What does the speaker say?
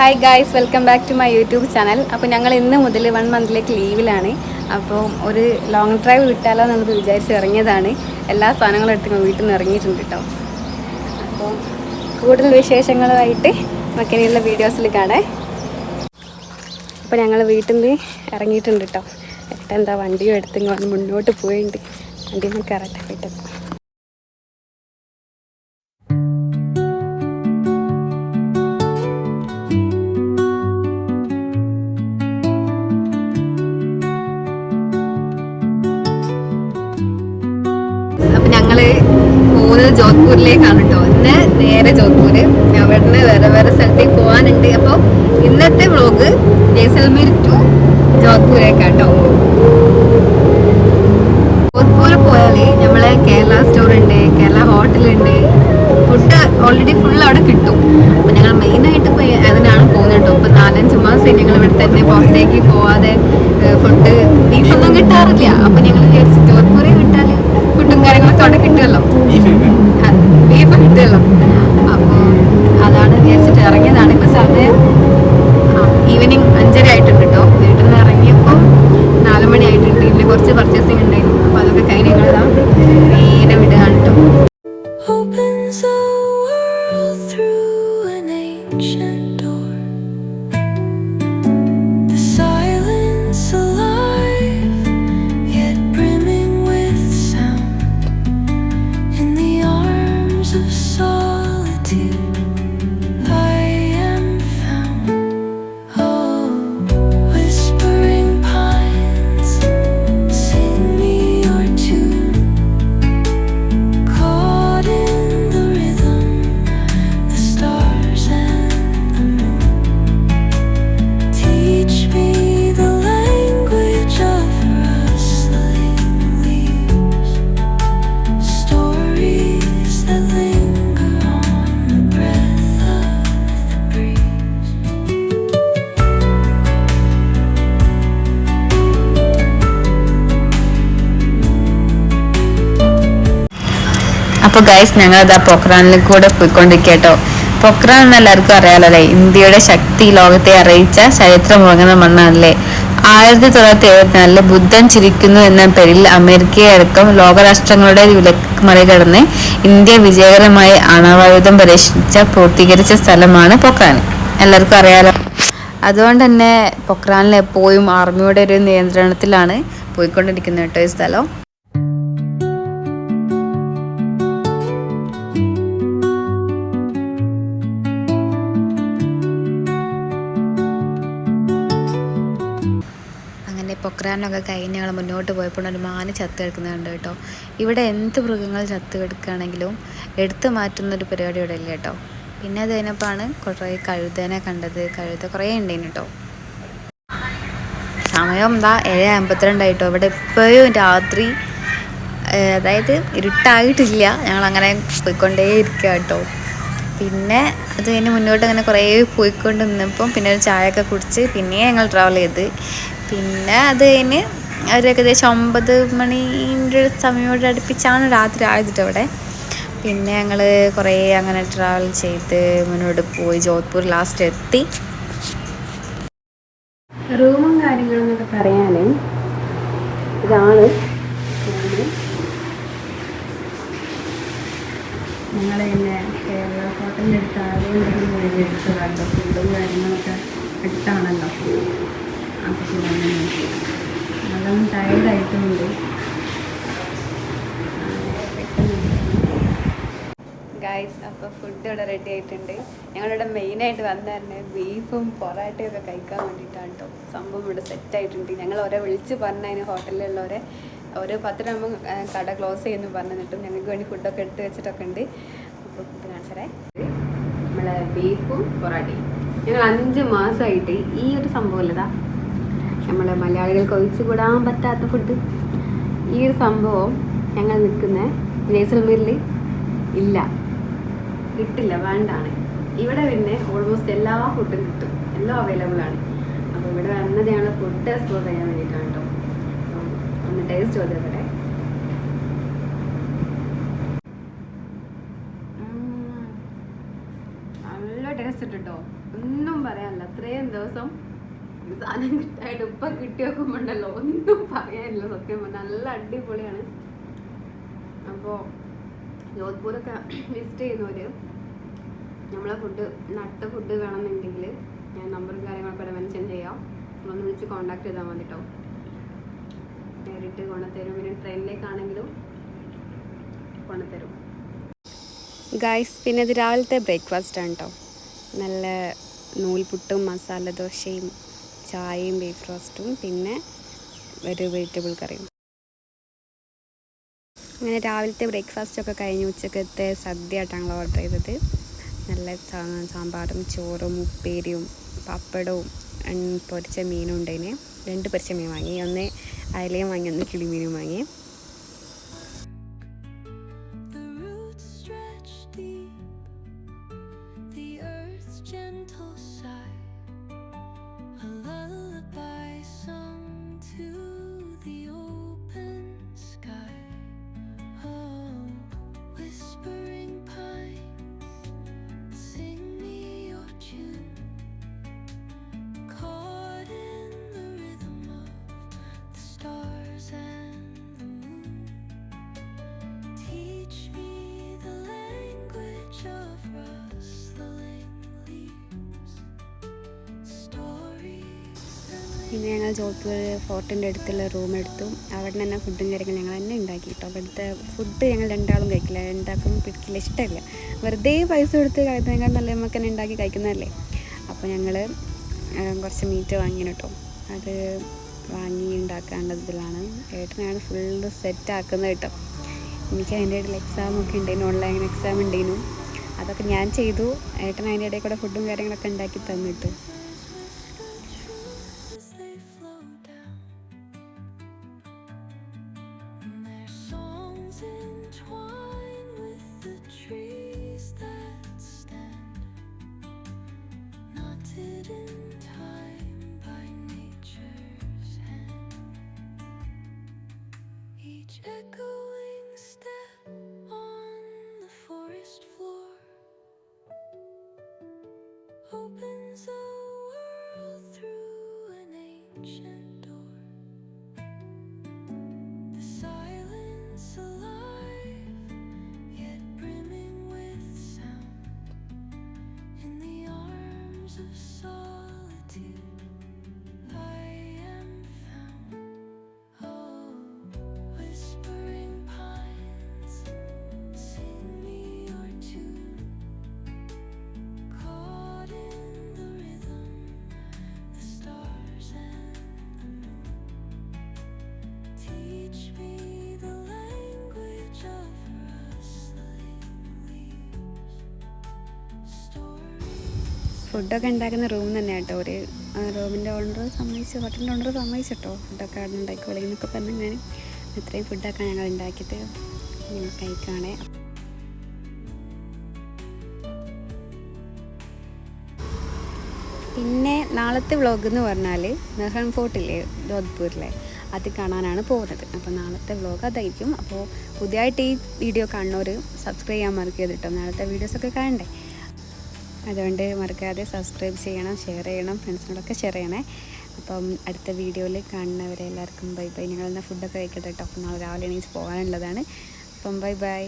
Hi guys, welcome back to my YouTube channel. അപ്പോൾ ഞങ്ങൾ ഇന്ന് മുതൽ 1 മന്തിലേക്ക് ലീവിലാണ്. അപ്പോൾ ഒരു ലോങ് ഡ്രൈവ് വിട്ടാലോ എന്നുള്ളത് വിചാരിച്ച് ഇറങ്ങിയതാണ്. എല്ലാ സാധനങ്ങളും എടുത്ത് വീട്ടിൽ നിന്ന് ഇറങ്ങിയിട്ടുണ്ട് കേട്ടോ. അപ്പോൾ കൂടുതൽ വിശേഷങ്ങളുമായിട്ട് മക്കനെയുള്ള വീഡിയോസിൽ കാണാം. അപ്പോൾ ഞങ്ങൾ വീട്ടിൽ നിന്ന് ഇറങ്ങിയിട്ടുണ്ട് കേട്ടോ. എന്താ വണ്ടിയും എടുത്ത് മുന്നോട്ട് പോയിട്ടുണ്ട്. വണ്ടിയിൽ നിന്ന് കയറട്ടെ വീട്ടിൽ. അപ്പം ഞങ്ങൾ പോകുന്നത് ജോധ്പൂരിലേക്കാണ് കേട്ടോ. ഇന്ന് നേരെ ജോധ്പൂര്, അവിടുന്ന് വേറെ സ്ഥലത്തേക്ക് പോകാനുണ്ട്. അപ്പോൾ ഇന്നത്തെ വ്ളോഗ് ജയ്സൽമീർ ടു ജോധ്പൂരേക്കാട്ടോ. ജോധ്പൂർ പോയാൽ നമ്മളെ കേരള സ്റ്റോർ ഉണ്ട്, കേരള ഹോട്ടലുണ്ട്, ഫുഡ് ഓൾറെഡി ഫുൾ അവിടെ കിട്ടും. അപ്പോൾ ഞങ്ങൾ മെയിനായിട്ട് പോയി അതിനാണ് പോകുന്നത് കേട്ടോ. ഇപ്പോൾ 4-5 മാസം ഞങ്ങൾ ഇവിടെ തന്നെ പുറത്തേക്ക് പോവാതെ ഫുഡ് ബീഫൊന്നും കിട്ടാറില്ല. അപ്പോൾ ഞങ്ങൾ വിചാരിച്ചു ജോധ്പൂരെ കിട്ടാൽ ഫുഡും കാര്യങ്ങളൊക്കെ അവിടെ കിട്ടുമല്ലോ, ബീഫ് കിട്ടുമല്ലോ. അപ്പോൾ അതാണ് വിചാരിച്ചിട്ട് ഇറങ്ങിയതാണ്. ഇപ്പോൾ സമയം ഈവനിങ് 5:30 ആയിട്ടുണ്ട് കേട്ടോ. വീട്ടിൽ നിന്ന് ഇറങ്ങിയപ്പോൾ 4 മണി ആയിട്ടുണ്ട്. ഇതിൽ കുറച്ച് പർച്ചേസിങ് ഉണ്ടായിരുന്നു. അപ്പോൾ അതൊക്കെ കഴിഞ്ഞ് ഞങ്ങളിതാ നേരെ വിടുകയാണ് കേട്ടോ. അപ്പോൾ ഗൈസ്, ഞങ്ങളിതാ പൊക്രാനിൽ കൂടെ പോയിക്കൊണ്ടിരിക്കട്ടോ. പൊക്രാൻ എന്ന് എല്ലാവർക്കും അറിയാലല്ലേ, ഇന്ത്യയുടെ ശക്തി ലോകത്തെ അറിയിച്ച ചരിത്രം ഉറങ്ങുന്ന മണ്ണാണല്ലേ. 1974 ബുദ്ധൻ ചിരിക്കുന്നു എന്ന പേരിൽ അമേരിക്കയെ അടക്കം ലോകരാഷ്ട്രങ്ങളുടെ വിലക്ക് മറികടന്ന് ഇന്ത്യ വിജയകരമായി ആണവായുധം പൂർത്തീകരിച്ച സ്ഥലമാണ് പൊക്രാൻ. എല്ലാവർക്കും അറിയാലോ. അതുകൊണ്ട് തന്നെ പൊക്രാനിൽ എപ്പോഴും ആർമിയുടെ ഒരു നിയന്ത്രണത്തിലാണ് പോയിക്കൊണ്ടിരിക്കുന്നത് കേട്ടോ ഈ സ്ഥലം. പൊക്രാനൊക്കെ കഴിഞ്ഞ് ഞങ്ങൾ മുന്നോട്ട് പോയപ്പോൾ ഒരു മാന് ചത്ത് കിടക്കുന്നുണ്ട് കേട്ടോ. ഇവിടെ എന്ത് മൃഗങ്ങൾ ചത്ത് കിടക്കുകയാണെങ്കിലും എടുത്തു മാറ്റുന്നൊരു പരിപാടി ഇവിടെ ഇല്ല കേട്ടോ. പിന്നെ അത് കഴിഞ്ഞപ്പോഴാണ് കുറേ കഴുതേനെ കണ്ടത്. കഴുത കുറേ ഉണ്ടായിരുന്നു കേട്ടോ. സമയം എന്താ 7:52 ആയിട്ടോ. ഇവിടെ എപ്പോഴും രാത്രി, അതായത് ഇരുട്ടായിട്ടില്ല. ഞങ്ങളങ്ങനെ പോയിക്കൊണ്ടേ ഇരിക്കുക കേട്ടോ. പിന്നെ അത് കഴിഞ്ഞ് മുന്നോട്ട് അങ്ങനെ കുറേ പോയിക്കൊണ്ട് നിന്നപ്പം പിന്നെ ഒരു ചായയൊക്കെ കുടിച്ച് പിന്നെ ഞങ്ങൾ ട്രാവൽ ചെയ്ത്. പിന്നെ അത് കഴിഞ്ഞ് ഒരു ഏകദേശം 9 മണീൻ്റെ സമയോട് അടുപ്പിച്ചാണ് രാത്രി ആയത് അവിടെ. പിന്നെ ഞങ്ങൾ കുറേ അങ്ങനെ ട്രാവൽ ചെയ്ത് മുന്നോട്ട് പോയി ജോധ്പൂർ ലാസ്റ്റ് എത്തി. റൂമും കാര്യങ്ങളും എന്നൊക്കെ പറയാൻ ഇതാണ്. ഞങ്ങൾ പിന്നെ കേരള ഹോട്ടലിൻ്റെ അടുത്ത് ആദ്യം എടുത്തതാണല്ലോ. ഫുഡും കാര്യങ്ങളൊക്കെ അടുത്താണല്ലോ. അപ്പോൾ നല്ലോണം ടയർഡായിട്ടുണ്ട്. ഗൈസ്, അപ്പോൾ ഫുഡ് ഇവിടെ റെഡി ആയിട്ടുണ്ട്. ഞങ്ങളിവിടെ മെയിനായിട്ട് വന്നതന്നെ ബീഫും പൊറാട്ടയും ഒക്കെ കഴിക്കാൻ വേണ്ടിയിട്ടാണ് കേട്ടോ. സംഭവം ഇവിടെ സെറ്റായിട്ടുണ്ട്. ഞങ്ങൾ ഓരോ വിളിച്ച് പറഞ്ഞതിന് ഹോട്ടലിലുള്ളവരെ ഒരു 10 ആകുമ്പോൾ കട ക്ലോസ് ചെയ്യുന്നു പറഞ്ഞിട്ടും ഞങ്ങൾക്ക് വേണ്ടി ഫുഡൊക്കെ എടുത്ത് വെച്ചിട്ടൊക്കെ ഉണ്ട്. അപ്പോൾ ഫുഡ് കാണിച്ചേ. നമ്മളെ ബീഫും പൊറാട്ടയും ഞങ്ങൾ 5 മാസമായിട്ട് ഈ ഒരു സംഭവം ഇല്ലതാ, നമ്മളെ മലയാളികൾക്ക് ഒഴിച്ചുകൂടാൻ പറ്റാത്ത ഫുഡ്. ഈ ഒരു സംഭവം ഞങ്ങൾ നിൽക്കുന്ന ജയ്സൽമീറിൽ ഇല്ല, കിട്ടില്ല, വേണ്ടാണ്. ഇവിടെ പിന്നെ ഓൾമോസ്റ്റ് എല്ലാ ഫുഡും കിട്ടും, എല്ലാം അവൈലബിൾ ആണ്. അപ്പോൾ ഇവിടെ വന്നത് ഞങ്ങൾ ഫുഡ് എക്സ്പ്ലോർ ചെയ്യാൻ വേണ്ടിയിട്ടാണ് കേട്ടോ. ഒന്ന് ടേസ്റ്റ് ചെയ്തേക്കട്ടെ. നല്ല ടേസ്റ്റ് ഉണ്ട് കേട്ടോ. ഒന്നും പറയാനില്ല. അത്രയും ദിവസം സാധനം കിട്ടായിട്ട് ഇപ്പം കിട്ടി വെക്കുമ്പോണ്ടല്ലോ ഒന്നും പറയാനില്ല. സത്യം പറഞ്ഞാൽ നല്ല അടിപൊളിയാണ്. അപ്പോൾ ജോധ്പൂരൊക്കെ വിസിറ്റ് ചെയ്യുന്നവർ നമ്മളെ നട്ട ഫുഡ് വേണമെന്നുണ്ടെങ്കിൽ ഞാൻ നമ്പറും കാര്യങ്ങളൊക്കെ ഇവിടെ മെൻഷൻ ചെയ്യാം. ഒന്ന് വിളിച്ച് കോൺടാക്ട് ചെയ്താൽ മതി കേട്ടോ. നേരിട്ട് കൊണ്ടുത്തരും. പിന്നെ ട്രെയിനിലേക്കാണെങ്കിലും കൊണ്ടുത്തരും ഗായ്സ്. പിന്നെ ഇത് രാവിലത്തെ ബ്രേക്ക്ഫാസ്റ്റാണ് കേട്ടോ. നല്ല നൂൽപുട്ടും മസാല ദോശയും ചായയും ബീഫ് റോസ്റ്റും പിന്നെ ഒരു വെജിറ്റബിൾ കറിയും. അങ്ങനെ രാവിലത്തെ ബ്രേക്ക്ഫാസ്റ്റൊക്കെ കഴിഞ്ഞ് ഉച്ചക്കത്തെ സദ്യ ആയിട്ടാണ് ഞങ്ങൾ ഓർഡർ ചെയ്തത്. നല്ല സാമ്പാറും ചോറും ഉപ്പേരിയും പപ്പടവും പൊരിച്ച മീനും ഉണ്ടായിന്. 2 പൊരിച്ച മീൻ വാങ്ങി. ഒന്ന് അയലയും വാങ്ങി, ഒന്ന് കിളിമീനും വാങ്ങി. പിന്നെ ഞങ്ങൾ ജോധ്പൂർ ഫോർട്ടിൻ്റെ അടുത്തുള്ള റൂം എടുത്തു. അവിടെ തന്നെ ഫുഡും കാര്യങ്ങളും ഞങ്ങൾ തന്നെ ഉണ്ടാക്കി കേട്ടോ. അവിടുത്തെ ഫുഡ് ഞങ്ങൾ രണ്ടാളും കഴിക്കില്ല, രണ്ടാൾക്കും പിടിക്കില്ല, ഇഷ്ടമില്ല. വെറുതെ പൈസ കൊടുത്ത് കഴിക്കുന്നതിനേക്കാൾ നല്ല നമുക്ക് തന്നെ ഉണ്ടാക്കി കഴിക്കുന്നതല്ലേ. അപ്പോൾ ഞങ്ങൾ കുറച്ച് മീറ്റ് വാങ്ങി കേട്ടോ. അത് വാങ്ങി ഉണ്ടാക്കാനുള്ളതിലാണ്. ഏട്ടനാണ് ഫുള്ള് സെറ്റാക്കുന്നത് കേട്ടോ. എനിക്ക് അതിൻ്റെ ഇടയിൽ എക്സാമൊക്കെ ഉണ്ടായിരുന്നു, ഓൺലൈൻ എക്സാം ഉണ്ടായിരുന്നു. അതൊക്കെ ഞാൻ ചെയ്തു. ഏട്ടൻ അതിൻ്റെ ഇടയിൽ കൂടെ ഫുഡും കാര്യങ്ങളൊക്കെ ഉണ്ടാക്കി തന്നിട്ട്. Opens a world through an ancient door. The silence alive, yet brimming with sound. In the arms of solitude, I am found. Oh, whispering pines, sing me your tune. ഫുഡൊക്കെ ഉണ്ടാക്കുന്ന റൂം തന്നെ കേട്ടോ. ഒരു റൂമിൻ്റെ ഓണർ സമ്മതിച്ചു, ഹോട്ടലിൻ്റെ owner സമ്മതിച്ചു കേട്ടോ. ഫുഡൊക്കെ അവിടെ ഉണ്ടാക്കിക്കോളി എന്നൊക്കെ പറഞ്ഞു. ഞാൻ ഇത്രയും ഫുഡൊക്കെ ഞങ്ങൾ ഉണ്ടാക്കിയിട്ട് കഴിക്കുകയാണേ. പിന്നെ നാളത്തെ വ്ളോഗ് എന്ന് പറഞ്ഞാൽ മെഹ്റൻ ഫോർട്ടില്ലേ ജോധ്പൂരിലെ, അത് കാണാനാണ് പോകുന്നത്. അപ്പോൾ നാളത്തെ വ്ളോഗ് അതായിരിക്കും. അപ്പോൾ പുതിയതായിട്ട് ഈ വീഡിയോ കാണുന്നവർ സബ്സ്ക്രൈബ് ചെയ്യാൻ മറക്കരുത് കേട്ടോ. നാളത്തെ വീഡിയോസൊക്കെ കാണണ്ടേ. അതുകൊണ്ട് മറക്കാതെ സബ്സ്ക്രൈബ് ചെയ്യണം, ഷെയർ ചെയ്യണം, ഫ്രണ്ട്സിനോടൊക്കെ ഷെയർ ചെയ്യണേ. അപ്പം അടുത്ത വീഡിയോയിൽ കാണുന്നവരെ എല്ലാവർക്കും ബൈ ബൈ. ഞങ്ങളെന്നാൽ ഫുഡൊക്കെ കഴിക്കട്ടെ കേട്ടോ. അപ്പം നാളെ രാവിലെ എണീച്ച് പോകാനുള്ളതാണ്. അപ്പം ബൈ ബൈ.